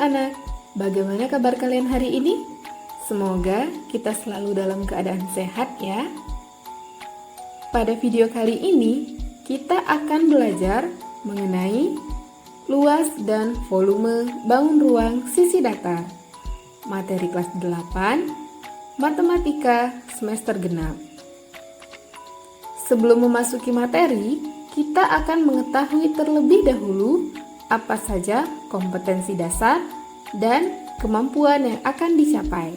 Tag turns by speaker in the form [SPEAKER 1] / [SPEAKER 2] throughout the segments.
[SPEAKER 1] anak-anak, bagaimana kabar kalian hari ini? Semoga kita selalu dalam keadaan sehat ya. Pada video kali ini, kita akan belajar mengenai luas dan volume bangun ruang sisi datar. Materi kelas 8, Matematika semester genap. Sebelum memasuki materi, kita akan mengetahui terlebih dahulu apa saja kompetensi dasar dan kemampuan yang akan dicapai.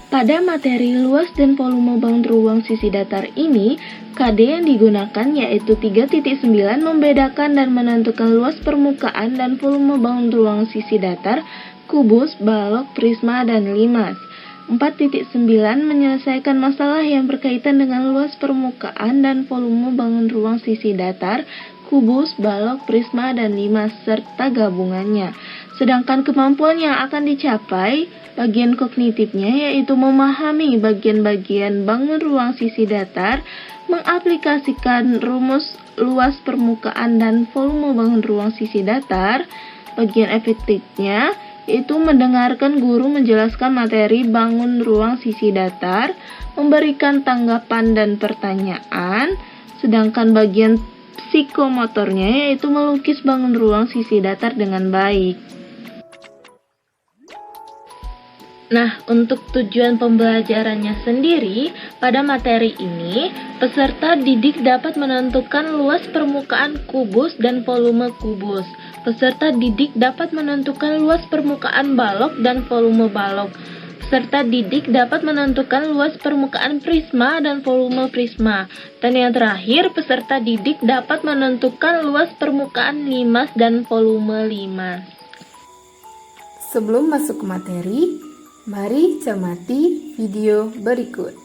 [SPEAKER 2] Pada materi luas dan volume bangun ruang sisi datar ini, KD yang digunakan yaitu 3.9 membedakan dan menentukan luas permukaan dan volume bangun ruang sisi datar, kubus, balok, prisma, dan limas. 4.9 menyelesaikan masalah yang berkaitan dengan luas permukaan dan volume bangun ruang sisi datar, kubus, balok, prisma, dan limas, serta gabungannya. Sedangkan kemampuan yang akan dicapai, bagian kognitifnya yaitu memahami bagian-bagian bangun ruang sisi datar, mengaplikasikan rumus luas permukaan dan volume bangun ruang sisi datar. Bagian efektifnya yaitu mendengarkan guru menjelaskan materi bangun ruang sisi datar, memberikan tanggapan dan pertanyaan. Sedangkan bagian psikomotornya yaitu melukis bangun ruang sisi datar dengan baik. Nah, untuk tujuan pembelajarannya sendiri, pada materi ini, peserta didik dapat menentukan luas permukaan kubus dan volume kubus. Peserta didik dapat menentukan luas permukaan balok dan volume balok. Peserta didik dapat menentukan luas permukaan prisma dan volume prisma. Dan yang terakhir, peserta didik dapat menentukan luas permukaan limas dan volume limas.
[SPEAKER 1] Sebelum masuk ke materi, mari cermati video berikut.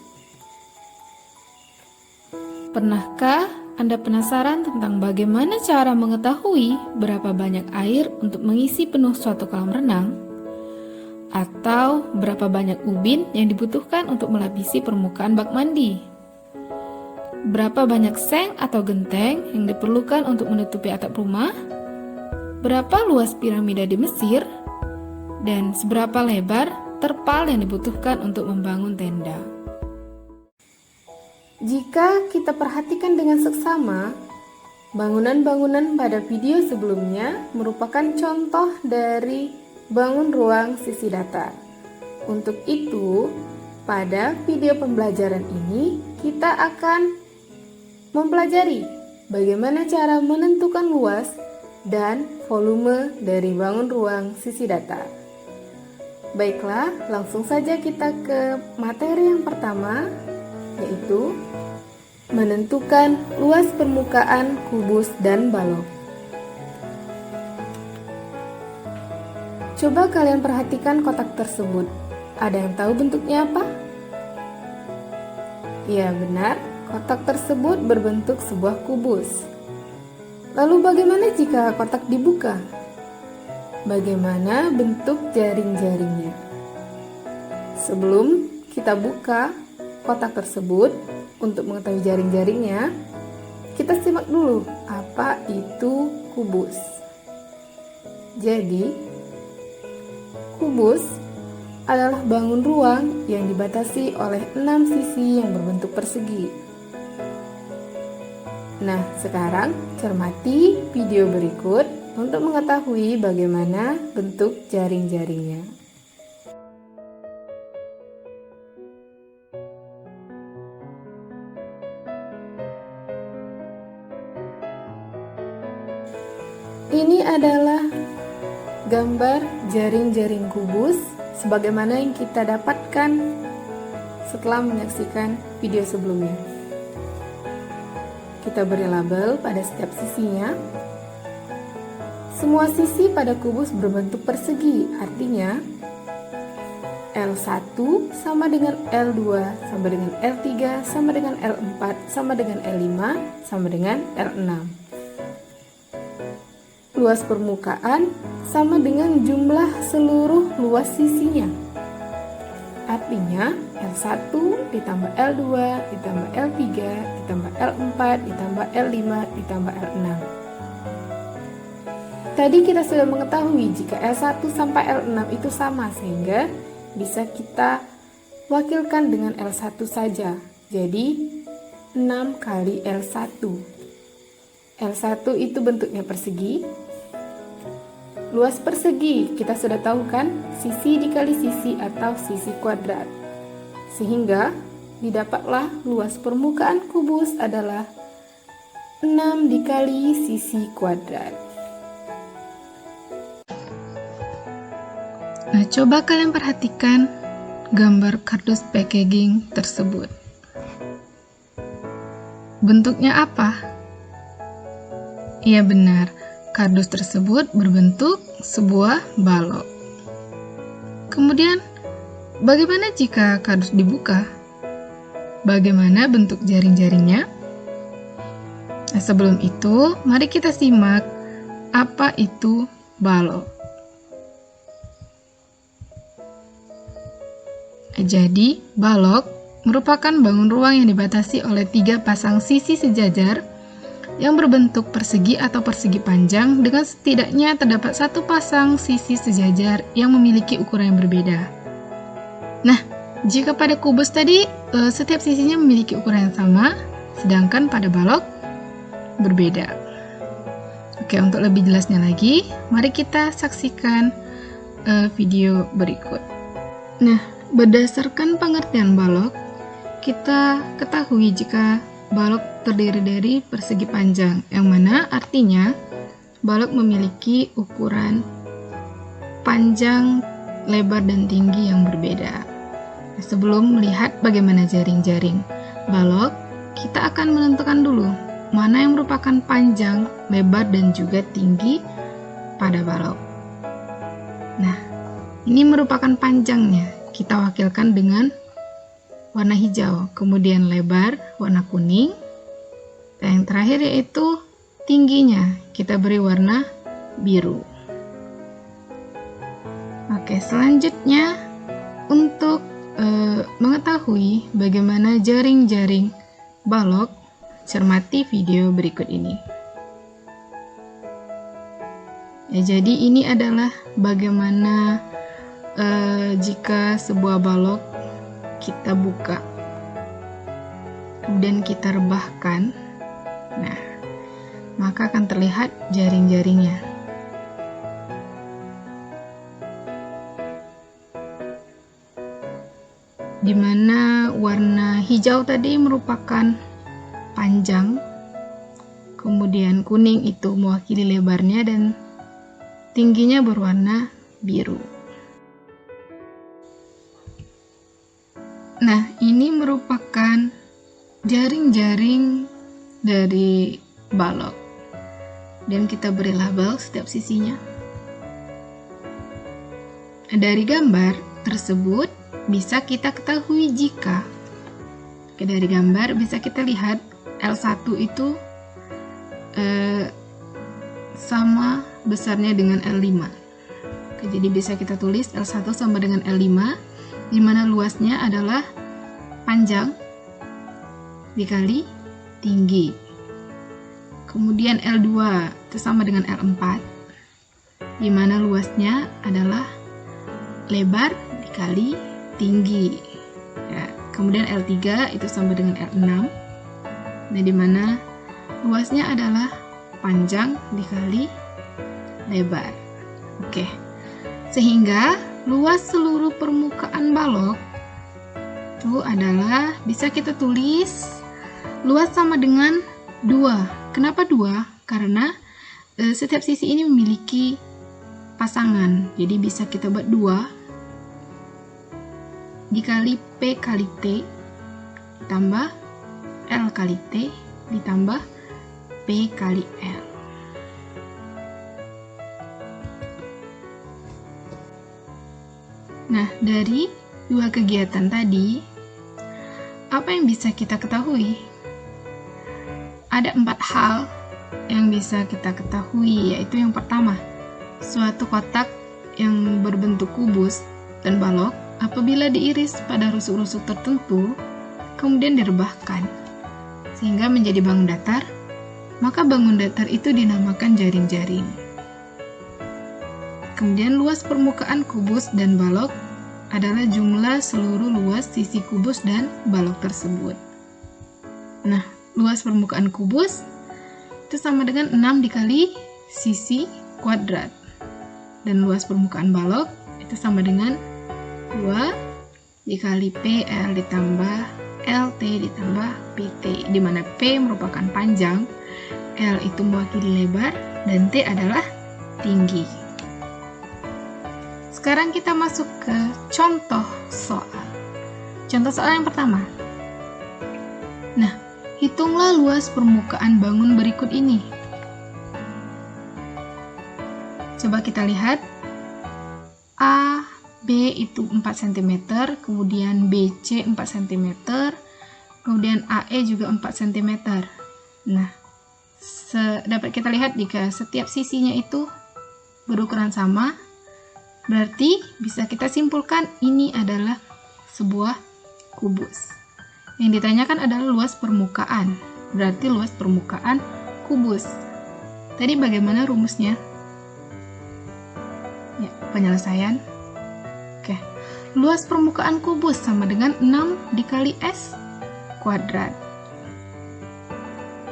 [SPEAKER 1] Pernahkah Anda penasaran tentang bagaimana cara mengetahui berapa banyak air untuk mengisi penuh suatu kolam renang? Atau berapa banyak ubin yang dibutuhkan untuk melapisi permukaan bak mandi? Berapa banyak seng atau genteng yang diperlukan untuk menutupi atap rumah? Berapa luas piramida di Mesir? Dan seberapa lebar terpal yang dibutuhkan untuk membangun tenda? Jika kita perhatikan dengan seksama, bangunan-bangunan pada video sebelumnya merupakan contoh dari bangun ruang sisi datar. Untuk itu, pada video pembelajaran ini kita akan mempelajari bagaimana cara menentukan luas dan volume dari bangun ruang sisi datar. Baiklah, langsung saja kita ke materi yang pertama, yaitu menentukan luas permukaan kubus dan balok. Coba kalian perhatikan kotak tersebut. Ada yang tahu bentuknya apa? Ya, benar. Kotak tersebut berbentuk sebuah kubus. Lalu bagaimana jika kotak dibuka? Bagaimana bentuk jaring-jaringnya? Sebelum kita buka kotak tersebut, untuk mengetahui jaring-jaringnya, kita simak dulu apa itu kubus. Jadi, kubus adalah bangun ruang yang dibatasi oleh 6 sisi yang berbentuk persegi. Nah, sekarang cermati video berikut untuk mengetahui bagaimana bentuk jaring-jaringnya. Ini adalah gambar jaring-jaring kubus sebagaimana yang kita dapatkan setelah menyaksikan video sebelumnya. Kita beri label pada setiap sisinya. Semua sisi pada kubus berbentuk persegi, artinya L1 sama dengan L2 sama dengan L3 sama dengan L4 sama dengan L5 sama dengan L6. Luas permukaan sama dengan jumlah seluruh luas sisinya. Artinya L1 ditambah L2 ditambah L3 ditambah L4 ditambah L5 ditambah L6. Tadi kita sudah mengetahui jika L1 sampai L6 itu sama, sehingga bisa kita wakilkan dengan L1 saja. Jadi 6 kali L1. L1 itu bentuknya persegi. Luas persegi kita sudah tahu kan, sisi dikali sisi atau sisi kuadrat. Sehingga didapatlah luas permukaan kubus adalah 6 dikali sisi kuadrat.
[SPEAKER 3] Nah, coba kalian perhatikan gambar kardus packaging tersebut. Bentuknya apa? Iya benar, kardus tersebut berbentuk sebuah balok. Kemudian, bagaimana jika kardus dibuka? Bagaimana bentuk jaring-jaringnya? Nah, sebelum itu, mari kita simak apa itu balok. Jadi, balok merupakan bangun ruang yang dibatasi oleh 3 pasang sisi sejajar yang berbentuk persegi atau persegi panjang dengan setidaknya terdapat 1 pasang sisi sejajar yang memiliki ukuran yang berbeda. Nah, jika pada kubus tadi setiap sisinya memiliki ukuran yang sama, sedangkan pada balok berbeda. Oke, untuk lebih jelasnya lagi, mari kita saksikan video berikut. Nah, berdasarkan pengertian balok, kita ketahui jika balok terdiri dari persegi panjang, yang mana artinya balok memiliki ukuran panjang, lebar, dan tinggi yang berbeda. Nah, sebelum melihat bagaimana jaring-jaring balok, kita akan menentukan dulu mana yang merupakan panjang, lebar, dan juga tinggi pada balok. Nah, ini merupakan panjangnya. Kita wakilkan dengan warna hijau, kemudian lebar warna kuning, dan yang terakhir yaitu tingginya kita beri warna biru. Oke, selanjutnya untuk mengetahui bagaimana jaring-jaring balok, cermati video berikut ini. Ya, jadi ini adalah bagaimana jika sebuah balok kita buka kemudian kita rebahkan, nah maka akan terlihat jaring-jaringnya. Dimana warna hijau tadi merupakan panjang, kemudian kuning itu mewakili lebarnya, dan tingginya berwarna biru. Nah, ini merupakan jaring-jaring dari balok, dan kita beri label setiap sisinya. Dari gambar tersebut bisa kita ketahui jika dari gambar bisa kita lihat L1 itu sama besarnya dengan L5. Jadi bisa kita tulis L1 sama dengan L5, di mana luasnya adalah panjang dikali tinggi. Kemudian L2 itu sama dengan L4, di mana luasnya adalah lebar dikali tinggi. Ya, kemudian L3 itu sama dengan L6, nah di mana luasnya adalah panjang dikali lebar. Oke, sehingga luas seluruh permukaan balok itu adalah bisa kita tulis luas sama dengan 2. Kenapa 2? Karena setiap sisi ini memiliki pasangan. Jadi bisa kita buat 2 dikali P kali T ditambah L kali T ditambah P kali L. Nah, dari 2 kegiatan tadi, apa yang bisa kita ketahui? Ada 4 hal yang bisa kita ketahui, yaitu yang pertama, suatu kotak yang berbentuk kubus dan balok apabila diiris pada rusuk-rusuk tertentu, kemudian direbahkan, sehingga menjadi bangun datar, maka bangun datar itu dinamakan jaring-jaring. Kemudian luas permukaan kubus dan balok adalah jumlah seluruh luas sisi kubus dan balok tersebut. Nah, luas permukaan kubus itu sama dengan 6 dikali sisi kuadrat. Dan luas permukaan balok itu sama dengan 2 dikali PL ditambah LT ditambah PT, di mana P merupakan panjang, L itu mewakili lebar, dan T adalah tinggi. Sekarang kita masuk ke contoh soal. Contoh soal yang pertama. Nah, hitunglah luas permukaan bangun berikut ini. Coba kita lihat. A, B itu 4 cm, kemudian BC 4 cm, kemudian AE juga 4 cm. Nah, dapat kita lihat jika setiap sisinya itu berukuran sama, berarti bisa kita simpulkan ini adalah sebuah kubus. Yang ditanyakan adalah luas permukaan, berarti luas permukaan kubus. Tadi bagaimana rumusnya? Ya, penyelesaian. Oke. Luas permukaan kubus sama dengan 6 dikali S kuadrat.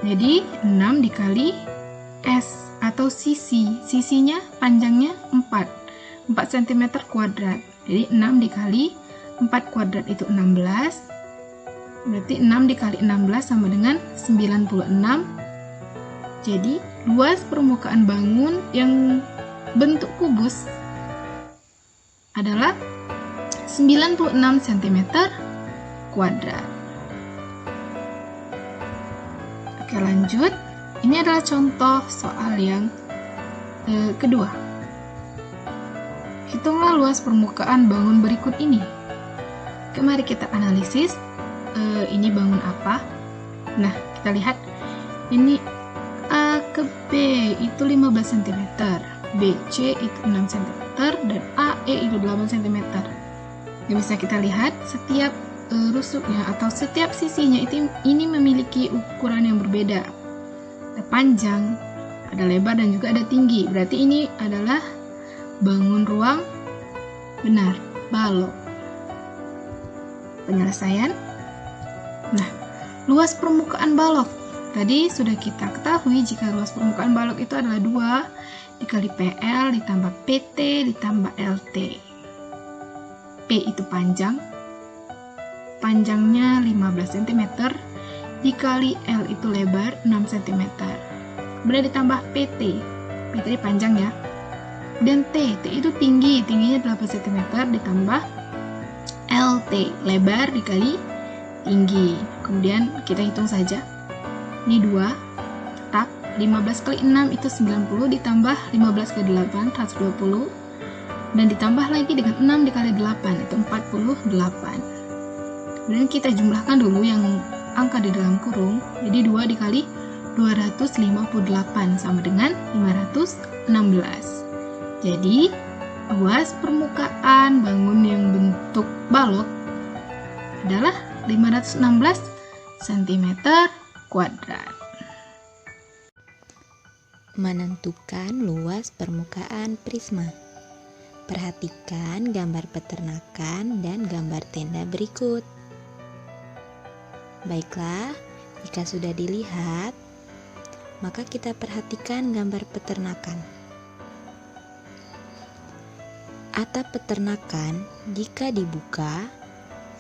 [SPEAKER 3] Jadi 6 dikali S atau sisinya panjangnya 4 cm kuadrat. Jadi 6 dikali 4 kuadrat itu 16. Berarti 6 dikali 16 sama dengan 96. Jadi luas permukaan bangun yang bentuk kubus adalah 96 cm kuadrat. Oke, lanjut. Ini adalah contoh soal yang kedua. Hitunglah luas permukaan bangun berikut ini. Oke, mari kita analisis. Ini bangun apa? Nah, kita lihat. Ini A ke B itu 15 cm. BC itu 6 cm dan AE itu 8 cm. Yang bisa kita lihat setiap rusuknya atau setiap sisinya ini memiliki ukuran yang berbeda. Ada panjang, ada lebar dan juga ada tinggi. Berarti ini adalah bangun ruang benar, balok. Penyelesaian. Nah, luas permukaan balok. Tadi sudah kita ketahui jika luas permukaan balok itu adalah 2 dikali PL ditambah PT ditambah LT. P itu panjangnya 15 cm, dikali L itu lebar 6 cm. Kemudian ditambah PT panjang ya. Dan T itu tingginya 8 cm ditambah LT, lebar dikali tinggi. Kemudian kita hitung saja. Ini 2, tetap 15 kali 6 itu 90 ditambah 15 kali 8 120 dan ditambah lagi dengan 6 dikali 8 itu 48. Kemudian kita jumlahkan dulu yang angka di dalam kurung. Jadi 2 dikali 258 sama dengan 516. Jadi luas permukaan bangun yang bentuk balok adalah 516 cm kuadrat.
[SPEAKER 4] Menentukan luas permukaan prisma. Perhatikan gambar peternakan dan gambar tenda berikut. Baiklah, jika sudah dilihat, maka kita perhatikan gambar peternakan. Atap peternakan jika dibuka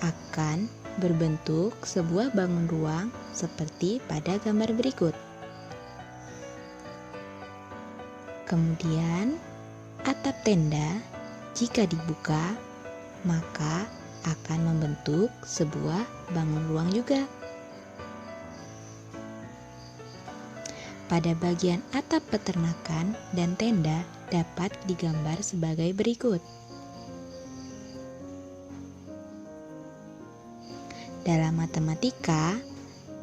[SPEAKER 4] akan berbentuk sebuah bangun ruang seperti pada gambar berikut. Kemudian, atap tenda jika dibuka maka akan membentuk sebuah bangun ruang juga. Pada bagian atap peternakan dan tenda dapat digambar sebagai berikut. Dalam matematika,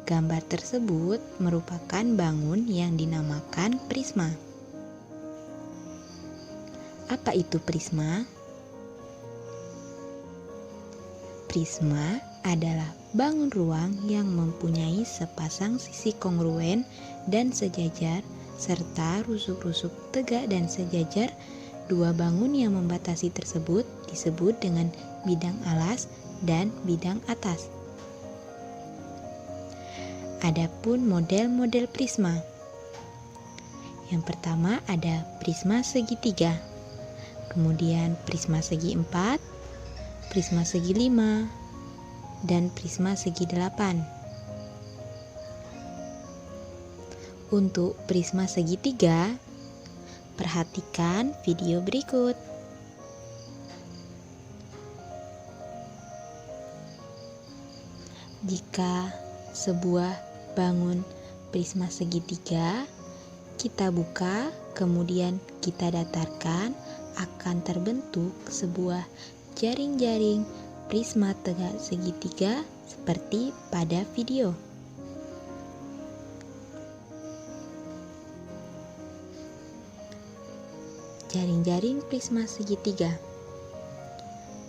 [SPEAKER 4] gambar tersebut merupakan bangun yang dinamakan prisma. Apa itu prisma? Prisma adalah bangun ruang yang mempunyai sepasang sisi kongruen dan sejajar serta rusuk-rusuk tegak dan sejajar Dua bangun yang membatasi tersebut disebut dengan bidang alas dan bidang atas. Adapun model-model prisma. Yang pertama ada prisma segitiga, kemudian prisma segi 4, prisma segi 5, dan prisma segi 8. Untuk prisma segitiga, perhatikan video berikut. Jika sebuah bangun prisma segitiga kita buka, kemudian kita datarkan, akan terbentuk sebuah jaring-jaring prisma tegak segitiga seperti pada video. Jaring-jaring prisma segitiga.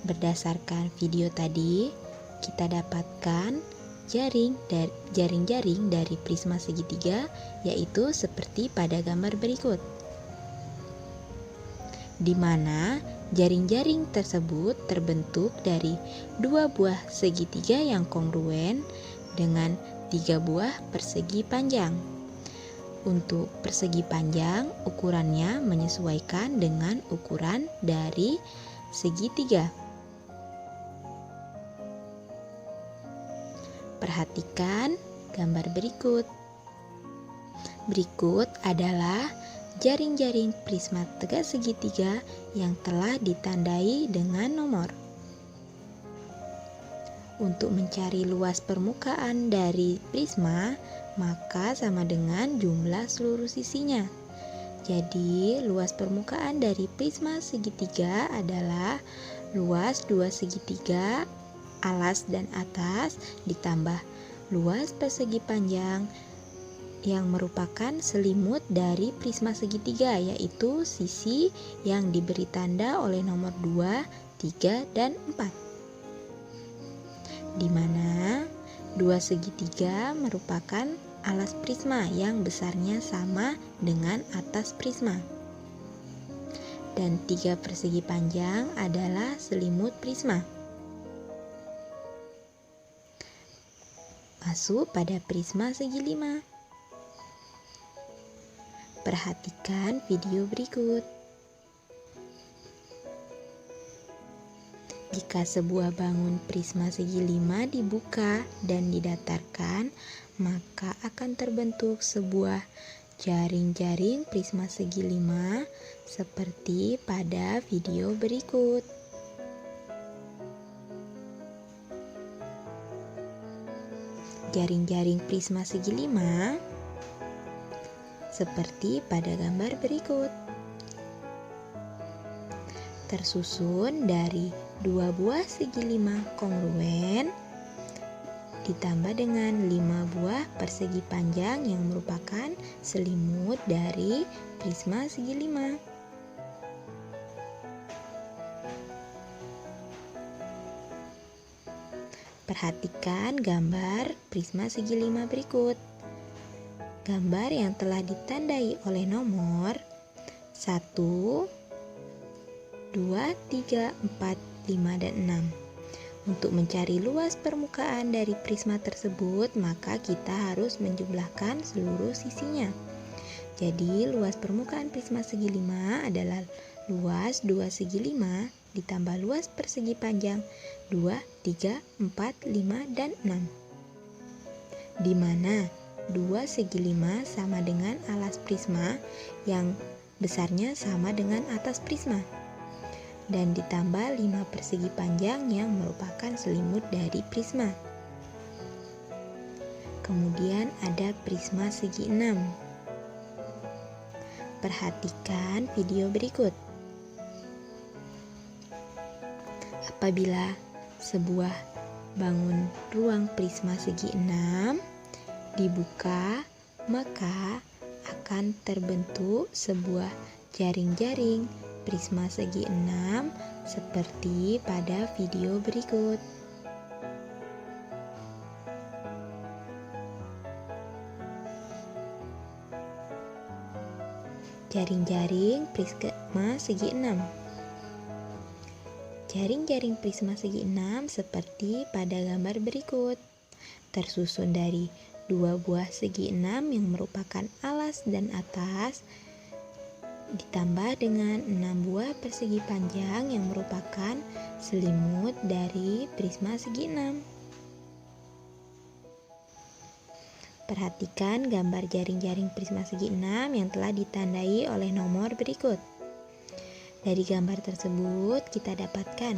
[SPEAKER 4] Berdasarkan video tadi, kita dapatkan jaring-jaring dari prisma segitiga, yaitu seperti pada gambar berikut, di mana jaring-jaring tersebut terbentuk dari dua buah segitiga yang kongruen dengan 3 buah persegi panjang. Untuk persegi panjang, ukurannya menyesuaikan dengan ukuran dari segitiga. Perhatikan gambar berikut. Berikut adalah jaring-jaring prisma tegak segitiga yang telah ditandai dengan nomor. Untuk mencari luas permukaan dari prisma, maka sama dengan jumlah seluruh sisinya. Jadi, luas permukaan dari prisma segitiga adalah luas 2 segitiga alas dan atas ditambah luas persegi panjang yang merupakan selimut dari prisma segitiga, yaitu sisi yang diberi tanda oleh nomor 2, 3, dan 4. Di mana 2 segitiga merupakan alas prisma yang besarnya sama dengan atas prisma. Dan 3 persegi panjang adalah selimut prisma. Masuk pada prisma segi 5. Perhatikan video berikut. Jika sebuah bangun prisma segi 5 dibuka dan didatarkan, maka akan terbentuk sebuah jaring-jaring prisma segi 5 seperti pada video berikut. Jaring-jaring prisma segi 5 seperti pada gambar berikut. Tersusun dari 2 buah segi 5 kongruen ditambah dengan 5 buah persegi panjang yang merupakan selimut dari prisma segi 5. Perhatikan gambar prisma segi 5 berikut. Gambar yang telah ditandai oleh nomor 1, 2, 3, 4, 5, dan 6. Untuk mencari luas permukaan dari prisma tersebut, maka kita harus menjumlahkan seluruh sisinya. Jadi, luas permukaan prisma segi 5 adalah luas 2 segi 5 ditambah luas persegi panjang 2, 3, 4, 5, dan 6. Di mana 2 segi 5 sama dengan alas prisma yang besarnya sama dengan atas prisma. Dan ditambah 5 persegi panjang yang merupakan selimut dari prisma. Kemudian ada prisma segi 6. Perhatikan video berikut. Apabila sebuah bangun ruang prisma segi 6 dibuka, maka akan terbentuk sebuah jaring-jaring prisma segi 6 seperti pada video berikut. Jaring-jaring prisma segi 6. Jaring-jaring prisma segi 6 seperti pada gambar berikut. Tersusun dari 2 buah segi 6 yang merupakan alas dan atas, ditambah dengan 6 buah persegi panjang yang merupakan selimut dari prisma segi 6. Perhatikan gambar jaring-jaring prisma segi 6 yang telah ditandai oleh nomor berikut. Dari gambar tersebut kita dapatkan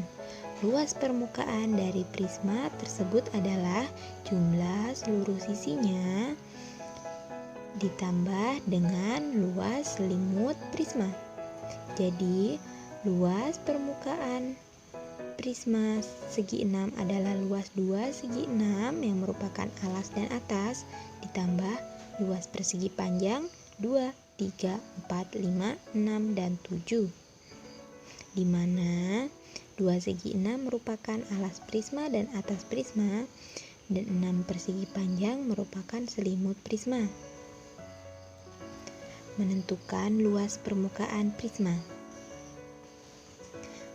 [SPEAKER 4] luas permukaan dari prisma tersebut adalah jumlah seluruh sisinya ditambah dengan luas selimut prisma. Jadi luas permukaan prisma segi 6 adalah luas 2 segi 6 yang merupakan alas dan atas, ditambah luas persegi panjang 2, 3, 4, 5, 6, dan 7, di mana 2 segi 6 merupakan alas prisma dan atas prisma, dan 6 persegi panjang merupakan selimut prisma. Menentukan luas permukaan prisma.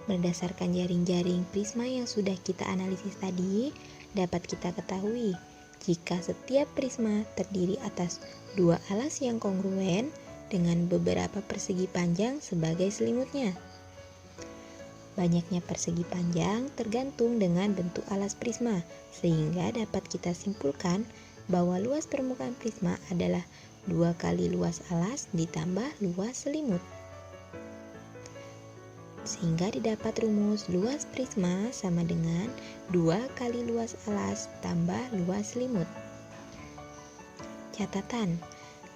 [SPEAKER 4] Berdasarkan jaring-jaring prisma yang sudah kita analisis tadi, dapat kita ketahui jika setiap prisma terdiri atas 2 alas yang kongruen dengan beberapa persegi panjang sebagai selimutnya. Banyaknya persegi panjang tergantung dengan bentuk alas prisma, sehingga dapat kita simpulkan bahwa luas permukaan prisma adalah 2 kali luas alas ditambah luas selimut. Sehingga didapat rumus luas prisma sama dengan 2 kali luas alas tambah luas selimut. Catatan,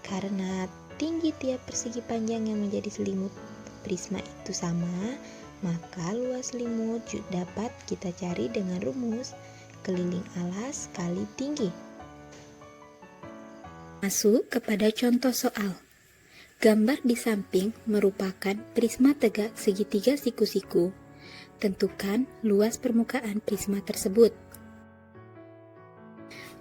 [SPEAKER 4] karena tinggi tiap persegi panjang yang menjadi selimut prisma itu sama, maka luas selimut dapat kita cari dengan rumus keliling alas kali tinggi.
[SPEAKER 5] Masuk kepada contoh soal. Gambar di samping merupakan prisma tegak segitiga siku-siku. Tentukan luas permukaan prisma tersebut.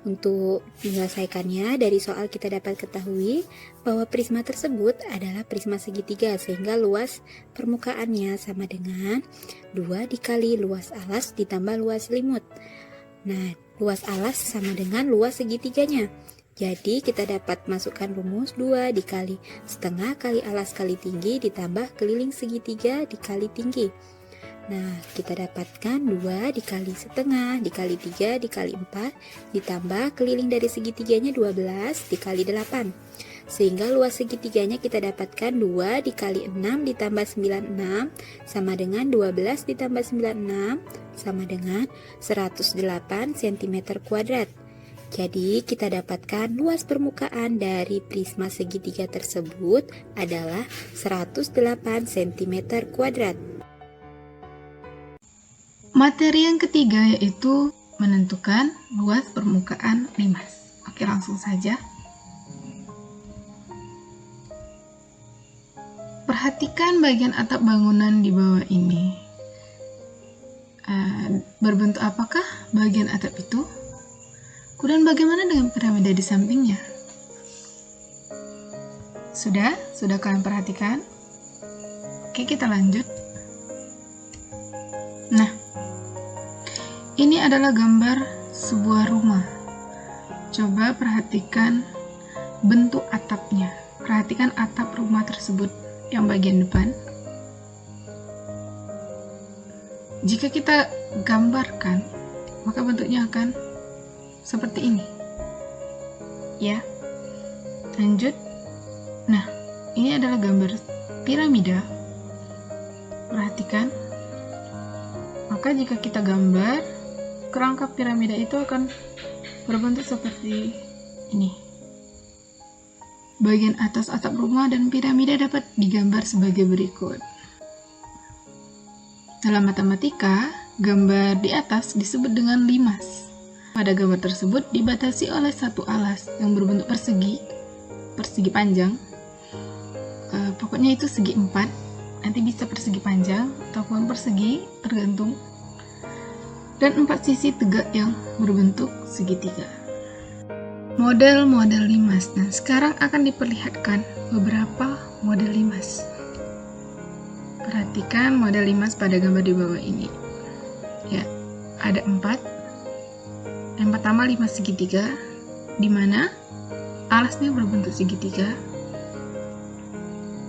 [SPEAKER 5] Untuk menyelesaikannya, dari soal kita dapat ketahui bahwa prisma tersebut adalah prisma segitiga, sehingga luas permukaannya sama dengan 2 dikali luas alas ditambah luas selimut. Nah, luas alas sama dengan luas segitiganya. Jadi kita dapat masukkan rumus 2 dikali setengah kali alas kali tinggi ditambah keliling segitiga dikali tinggi. Nah, kita dapatkan 2 dikali setengah dikali 3 dikali 4 ditambah keliling dari segitiganya 12 dikali 8. Sehingga luas segitiganya kita dapatkan 2 dikali 6 ditambah 96 sama dengan 12 ditambah 96 sama dengan 108 cm kuadrat. Jadi kita dapatkan luas permukaan dari prisma segitiga tersebut adalah 108 cm kuadrat.
[SPEAKER 3] Materi yang ketiga yaitu menentukan luas permukaan limas. Oke, langsung saja. Perhatikan bagian atap bangunan di bawah ini. Berbentuk apakah bagian atap itu? Kemudian bagaimana dengan piramida di sampingnya? Sudah kalian perhatikan? Oke, kita lanjut. Nah, ini adalah gambar sebuah rumah. Coba perhatikan bentuk atapnya. Perhatikan atap rumah tersebut yang bagian depan. Jika kita gambarkan, maka bentuknya akan seperti ini. Ya. Lanjut. Nah, ini adalah gambar piramida. Perhatikan. Maka jika kita gambar, kerangka piramida itu akan berbentuk seperti ini. Bagian atas atap rumah dan piramida dapat digambar sebagai berikut. Dalam matematika, gambar di atas disebut dengan limas. Pada gambar tersebut dibatasi oleh satu alas yang berbentuk persegi panjang. Pokoknya itu segi 4. Nanti bisa persegi panjang ataupun persegi, tergantung. Dan 4 sisi tegak yang berbentuk segitiga. Model-model limas. Nah, sekarang akan diperlihatkan beberapa model limas. Perhatikan model limas pada gambar di bawah ini. Ya, ada 4. Yang pertama limas segitiga, di mana alasnya berbentuk segitiga.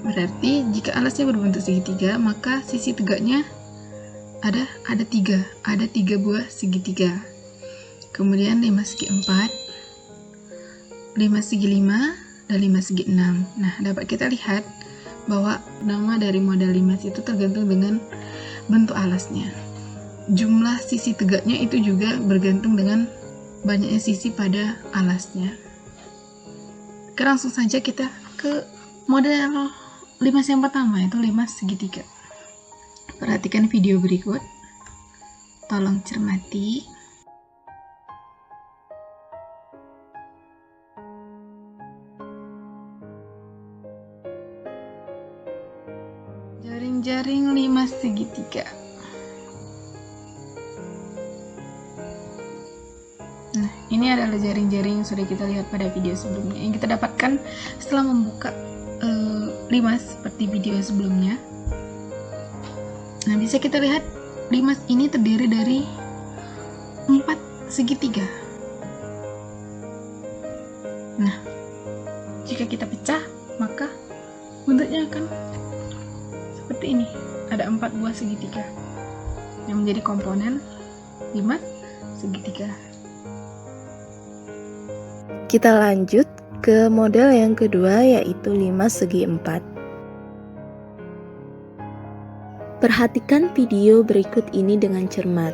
[SPEAKER 3] Berarti jika alasnya berbentuk segitiga, maka sisi tegaknya ada 3 buah segitiga. Kemudian 5 segi 4, 5 segi 5, dan 5 segi 6. Nah, dapat kita lihat bahwa nama dari model limas itu tergantung dengan bentuk alasnya. Jumlah sisi tegaknya itu juga bergantung dengan banyaknya sisi pada alasnya. Oke, langsung saja kita ke model limas yang pertama, yaitu limas segitiga. Perhatikan video berikut. Tolong cermati. Jaring-jaring limas segitiga. Nah, ini adalah jaring-jaring yang sudah kita lihat pada video sebelumnya, yang kita dapatkan setelah membuka limas seperti video sebelumnya. Nah, bisa kita lihat limas ini terdiri dari 4 segitiga. Nah, jika kita pecah, maka bentuknya akan seperti ini. Ada 4 buah segitiga yang menjadi komponen limas segitiga.
[SPEAKER 2] Kita lanjut ke model yang kedua, yaitu limas segi 4. Perhatikan video berikut ini dengan cermat.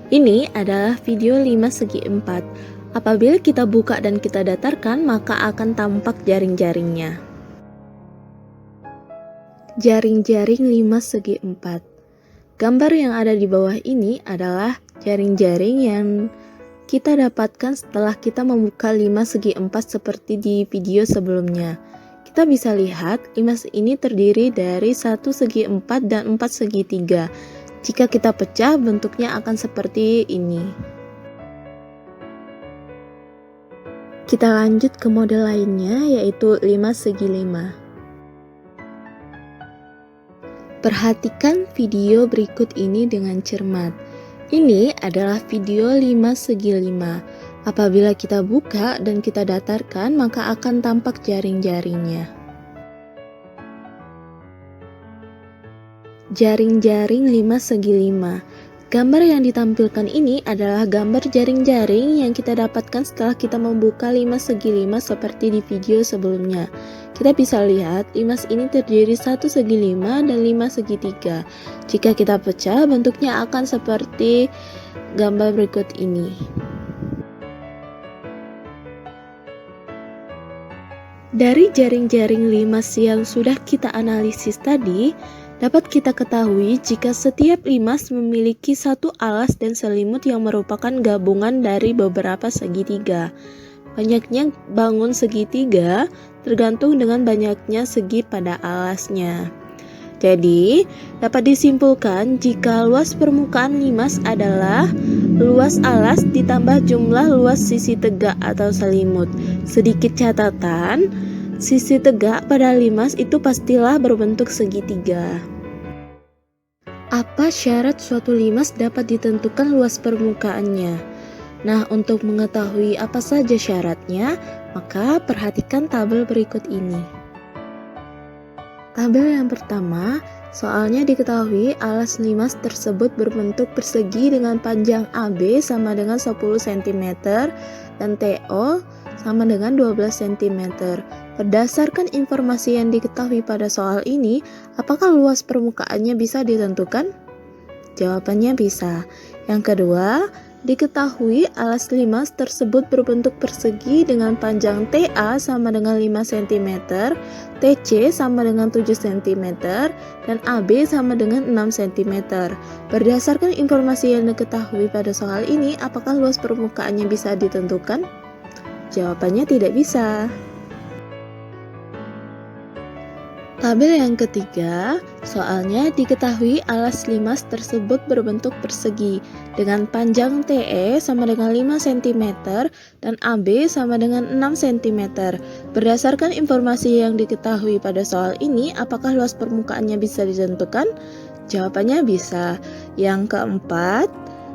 [SPEAKER 2] Ini adalah video limas segi 4. Apabila kita buka dan kita datarkan, maka akan tampak jaring-jaringnya. Jaring-jaring limas segi 4. Gambar yang ada di bawah ini adalah jaring-jaring yang kita dapatkan setelah kita membuka limas segi 4 seperti di video sebelumnya. Kita bisa lihat limas ini terdiri dari 1 segi 4 dan 4 segi 3. Jika kita pecah, bentuknya akan seperti ini. Kita lanjut ke model lainnya, yaitu limas segi 5. Perhatikan video berikut ini dengan cermat. Ini adalah video limas segi 5. Apabila kita buka dan kita datarkan, maka akan tampak jaring-jaringnya. Jaring-jaring limas segi 5. Gambar yang ditampilkan ini adalah gambar jaring-jaring yang kita dapatkan setelah kita membuka limas segi 5 seperti di video sebelumnya. Kita bisa lihat limas ini terdiri 1 segi 5 dan 5 segi 3. Jika kita pecah, bentuknya akan seperti gambar berikut ini. Dari jaring-jaring limas yang sudah kita analisis tadi, dapat kita ketahui jika setiap limas memiliki satu alas dan selimut yang merupakan gabungan dari beberapa segitiga. Banyaknya bangun segitiga tergantung dengan banyaknya segi pada alasnya. Jadi, dapat disimpulkan jika luas permukaan limas adalah luas alas ditambah jumlah luas sisi tegak atau selimut. Sedikit catatan, sisi tegak pada limas itu pastilah berbentuk segitiga. Apa syarat suatu limas dapat ditentukan luas permukaannya? Nah, untuk mengetahui apa saja syaratnya, maka perhatikan tabel berikut ini. Tabel yang pertama, soalnya diketahui alas limas tersebut berbentuk persegi dengan panjang AB sama dengan 10 cm dan TO sama dengan 12 cm. Berdasarkan informasi yang diketahui pada soal ini, apakah luas permukaannya bisa ditentukan? Jawabannya bisa. Yang kedua, diketahui alas limas tersebut berbentuk persegi dengan panjang TA sama dengan 5 cm, TC sama dengan 7 cm, dan AB sama dengan 6 cm. Berdasarkan informasi yang diketahui pada soal ini, apakah luas permukaannya bisa ditentukan? Jawabannya tidak bisa. Tabel yang ketiga, soalnya diketahui alas limas tersebut berbentuk persegi dengan panjang TE sama dengan 5 cm dan AB sama dengan 6 cm. Berdasarkan informasi yang diketahui pada soal ini, apakah luas permukaannya bisa ditentukan? Jawabannya bisa. Yang keempat,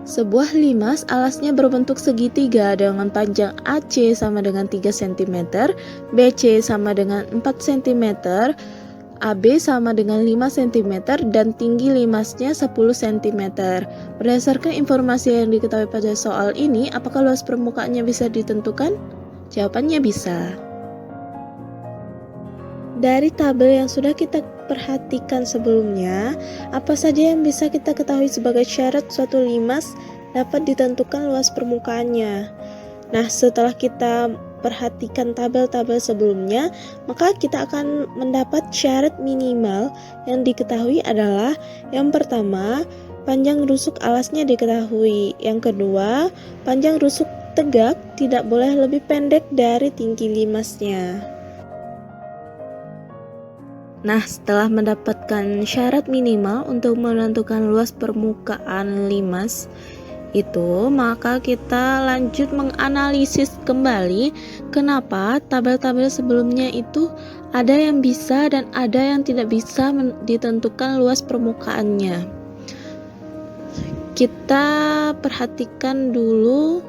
[SPEAKER 2] sebuah limas alasnya berbentuk segitiga dengan panjang AC sama dengan 3 cm, BC sama dengan 4 cm, AB sama dengan 5 cm dan tinggi limasnya 10 cm. Berdasarkan informasi yang diketahui pada soal ini, apakah luas permukaannya bisa ditentukan? Jawabannya bisa. Dari tabel yang sudah kita perhatikan sebelumnya, apa saja yang bisa kita ketahui sebagai syarat suatu limas dapat ditentukan luas permukaannya? Nah, setelah kita perhatikan tabel-tabel sebelumnya, maka kita akan mendapat syarat minimal yang diketahui adalah yang pertama, panjang rusuk alasnya diketahui. Yang kedua, panjang rusuk tegak tidak boleh lebih pendek dari tinggi limasnya. Nah, setelah mendapatkan syarat minimal untuk menentukan luas permukaan limas itu, maka kita lanjut menganalisis kembali kenapa tabel-tabel sebelumnya itu ada yang bisa dan ada yang tidak bisa ditentukan luas permukaannya. Kita perhatikan dulu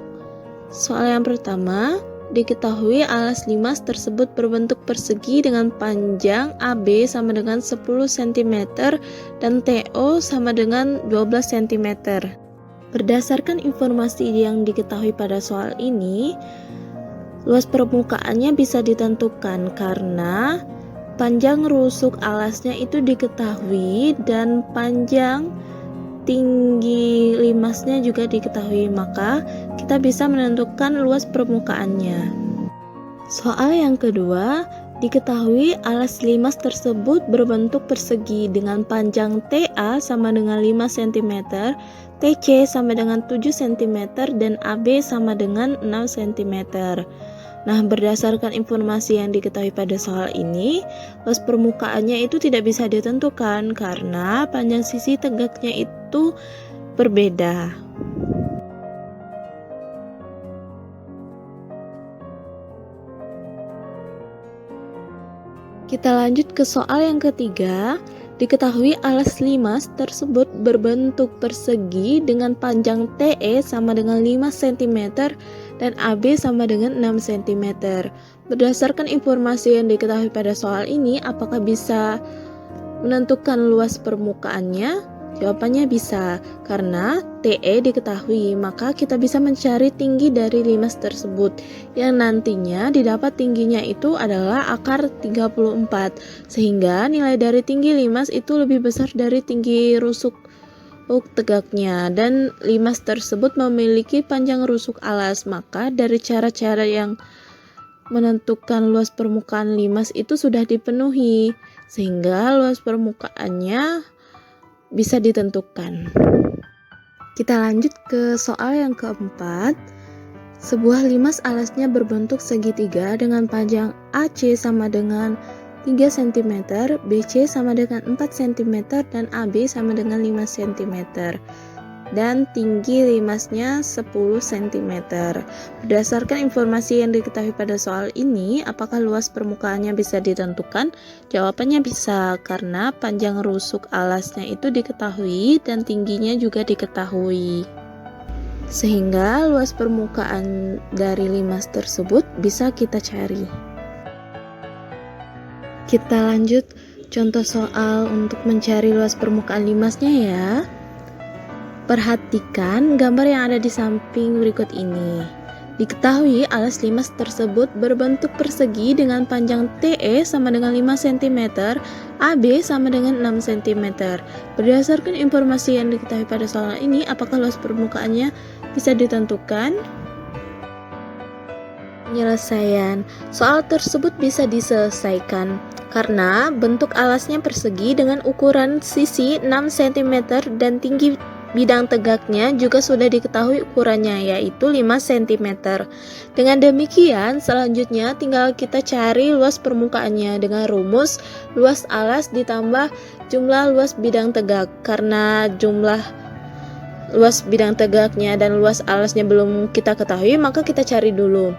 [SPEAKER 2] soal yang pertama. Diketahui alas limas tersebut berbentuk persegi dengan panjang AB sama dengan 10 cm dan TO sama dengan 12 cm. Berdasarkan informasi yang diketahui pada soal ini, luas permukaannya bisa ditentukan karena panjang rusuk alasnya itu diketahui dan panjang tinggi limasnya juga diketahui, maka kita bisa menentukan luas permukaannya. Soal yang kedua, diketahui alas limas tersebut berbentuk persegi dengan panjang TA sama dengan 5 cm, TC sama dengan 7 cm, dan AB sama dengan 6 cm. Nah, berdasarkan informasi yang diketahui pada soal ini, luas permukaannya itu tidak bisa ditentukan karena panjang sisi tegaknya itu berbeda. Kita lanjut ke soal yang ketiga. Diketahui alas limas tersebut berbentuk persegi dengan panjang TE sama dengan 5 cm dan AB sama dengan 6 cm. Berdasarkan informasi yang diketahui pada soal ini, apakah bisa menentukan luas permukaannya? Jawabannya bisa, karena TE diketahui, maka kita bisa mencari tinggi dari limas tersebut, yang nantinya didapat tingginya itu adalah akar 34, sehingga nilai dari tinggi limas itu lebih besar dari tinggi rusuk tegaknya, dan limas tersebut memiliki panjang rusuk alas. Maka dari cara-cara yang menentukan luas permukaan limas itu sudah dipenuhi, sehingga luas permukaannya bisa ditentukan. Kita lanjut ke soal yang keempat. Sebuah limas alasnya berbentuk segitiga dengan panjang AC sama dengan 3 cm, BC sama dengan 4 cm, dan AB sama dengan 5 cm. Dan tinggi limasnya 10 cm. Berdasarkan informasi yang diketahui pada soal ini, apakah luas permukaannya bisa ditentukan? Jawabannya bisa, karena panjang rusuk alasnya itu diketahui dan tingginya juga diketahui, sehingga luas permukaan dari limas tersebut bisa kita cari. Kita lanjut contoh soal untuk mencari luas permukaan limasnya ya. Perhatikan gambar yang ada di samping berikut ini. Diketahui alas limas tersebut berbentuk persegi dengan panjang TE sama dengan 5 cm, AB sama dengan 6 cm. Berdasarkan informasi yang diketahui pada soal ini, apakah luas permukaannya bisa ditentukan? Penyelesaian soal tersebut bisa diselesaikan karena bentuk alasnya persegi dengan ukuran sisi 6 cm dan tinggi bidang tegaknya juga sudah diketahui ukurannya, yaitu 5 cm. Dengan demikian, selanjutnya tinggal kita cari luas permukaannya dengan rumus luas alas ditambah jumlah luas bidang tegak. Karena jumlah luas bidang tegaknya dan luas alasnya belum kita ketahui, maka kita cari dulu.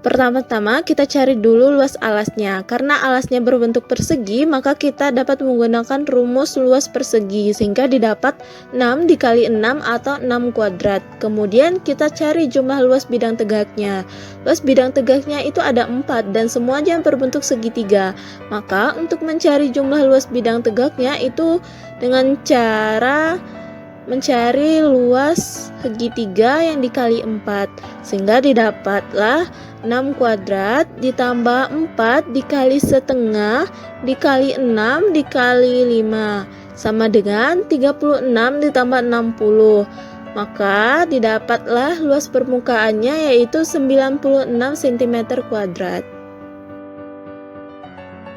[SPEAKER 2] Pertama-tama kita cari dulu luas alasnya. Karena alasnya berbentuk persegi, maka kita dapat menggunakan rumus luas persegi sehingga didapat 6 dikali 6 atau 6 kuadrat. Kemudian kita cari jumlah luas bidang tegaknya. Luas bidang tegaknya itu ada 4 dan semuanya berbentuk segitiga. Maka untuk mencari jumlah luas bidang tegaknya itu dengan cara mencari luas segitiga yang dikali 4 sehingga didapatlah 6 kuadrat ditambah 4 dikali setengah dikali 6 dikali 5 sama dengan 36 ditambah 60. Maka didapatlah luas permukaannya yaitu 96 cm kuadrat.